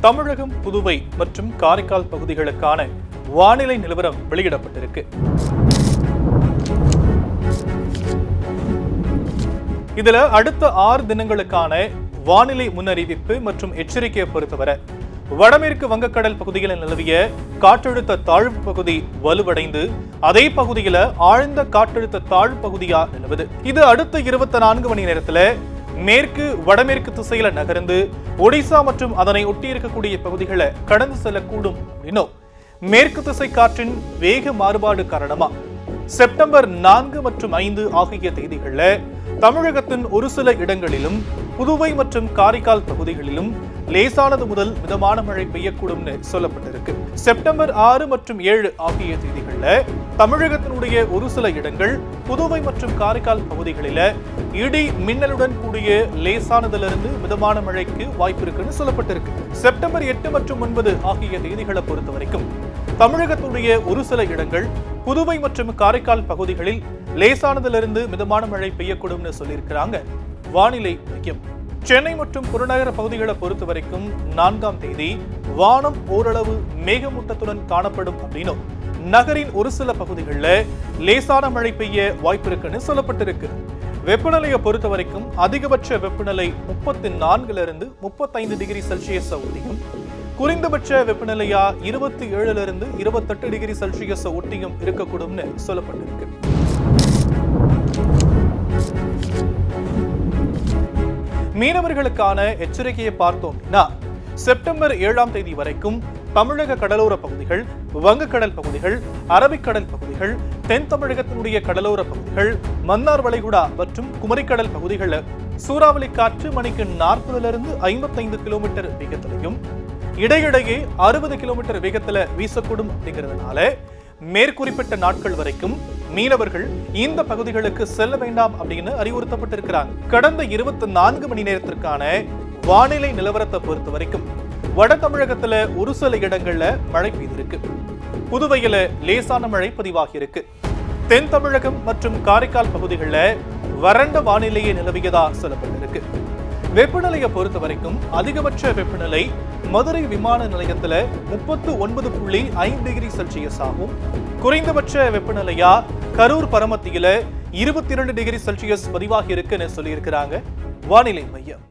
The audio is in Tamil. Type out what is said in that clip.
தமிழகம், புதுவை மற்றும் காரைக்கால் பகுதிகளுக்கான வானிலை நிலவரம் வெளியிடப்பட்டிருக்கு. இதுல அடுத்த 6 தினங்களுக்கான வானிலை முன்னறிவிப்பு மற்றும் எச்சரிக்கையை பொறுத்தவரை வடமேற்கு வங்கக்கடல் பகுதியில் நிலவிய காற்றழுத்த தாழ்வு பகுதி வலுவடைந்து அதே பகுதியில ஆழ்ந்த காற்றழுத்த தாழ்வு பகுதியா நிலவுது. இது அடுத்த 24 மணி நேரத்துல மேற்கு வடமேற்கு திசையில நகர்ந்து ஒடிசா மற்றும் அதனை ஒட்டி இருக்கக்கூடிய பகுதிகளை கடந்து செல்லக்கூடும் அப்படின்னும் மேற்கு திசை காற்றின் வேக மாறுபாடு காரணமா செப்டம்பர் 4 மற்றும் 5 ஆகிய தேதிகள்ல தமிழகத்தின் ஒரு சில இடங்களிலும் புதுவை மற்றும் காரைக்கால் பகுதிகளிலும் லேசானது முதல் மிதமான மழை பெய்யக்கூடும்னு சொல்லப்பட்டிருக்கு. செப்டம்பர் 6 மற்றும் 7 ஆகிய தேதிகள்ல தமிழகத்தினுடைய ஒரு சில இடங்கள் புதுவை மற்றும் காரைக்கால் பகுதிகளில இடி மின்னலுடன் கூடிய லேசானதிலிருந்து மிதமான மழைக்கு வாய்ப்பு இருக்குன்னு சொல்லப்பட்டிருக்கு. செப்டம்பர் 8 மற்றும் 9 ஆகிய தேதிகளை பொறுத்த வரைக்கும் தமிழகத்துடைய ஒரு சில இடங்கள் புதுவை மற்றும் காரைக்கால் பகுதிகளில் லேசானதிலிருந்து மிதமான மழை பெய்யக்கூடும்னு சொல்லியிருக்கிறாங்க வானிலை மையம். சென்னை மற்றும் புறநகர பகுதிகளை பொறுத்த வரைக்கும் 4ஆம் தேதி வானம் ஓரளவு மேகமூட்டத்துடன் காணப்படும் அப்படின்னும் நகரின் ஒரு சில பகுதிகளில் லேசான மழை பெய்ய வாய்ப்பு இருக்குன்னு சொல்லப்பட்டிருக்கு. வெப்பநிலையை பொறுத்த வரைக்கும் அதிகபட்ச வெப்பநிலை 34 to 35 டிகிரி செல்சியஸ் ஒட்டியும் குறைந்தபட்ச வெப்பநிலையா 27 to 28 டிகிரி செல்சியஸ் ஒட்டியும் இருக்கக்கூடும்னு சொல்லப்பட்டிருக்கு. மீனவர்களுக்கான எச்சரிக்கையை பார்த்தோம்னா செப்டம்பர் 7ஆம் தேதி வரைக்கும் தமிழக கடலோர பகுதிகள், வங்கக்கடல் பகுதிகள், அரபிக்கடல் பகுதிகள், தென் தமிழகத்தினுடைய கடலோர பகுதிகள், மன்னார் வளைகுடா மற்றும் குமரிக்கடல் பகுதிகளில் சூறாவளி காற்று மணிக்கு 40 to 55 கிலோமீட்டர் வேகத்திலையும் இடையிடையே 60 கிலோமீட்டர் வேகத்துல வீசக்கூடும் அப்படிங்கிறதுனால மேற்குறிப்பிட்ட நாட்கள் வரைக்கும் மீனவர்கள் இந்த பகுதிகளுக்கு செல்ல வேண்டாம் அப்படின்னு அறிவுறுத்தப்பட்டிருக்கிறாங்க. கடந்த 24 மணி நேரத்திற்கான வானிலை நிலவரத்தை பொறுத்த வரைக்கும் வட தமிழகத்துல ஒரு சில இடங்கள்ல மழை பெய்திருக்கு. புதுவையில லேசான மழை பதிவாகி இருக்கு. தென் தமிழகம் மற்றும் காரைக்கால் பகுதிகளில் வறண்ட வானிலையே நிலவியதா சொல்லப்பட்டிருக்கு. வெப்பநிலையை பொறுத்த வரைக்கும் அதிகபட்ச வெப்பநிலை மதுரை விமான நிலையத்துல 39.5 டிகிரி செல்சியஸ் ஆகும். குறைந்தபட்ச வெப்பநிலையா கரூர் பரமத்தியில 22 டிகிரி செல்சியஸ் பதிவாகி இருக்குன்னு சொல்லியிருக்கிறாங்க வானிலை மையம்.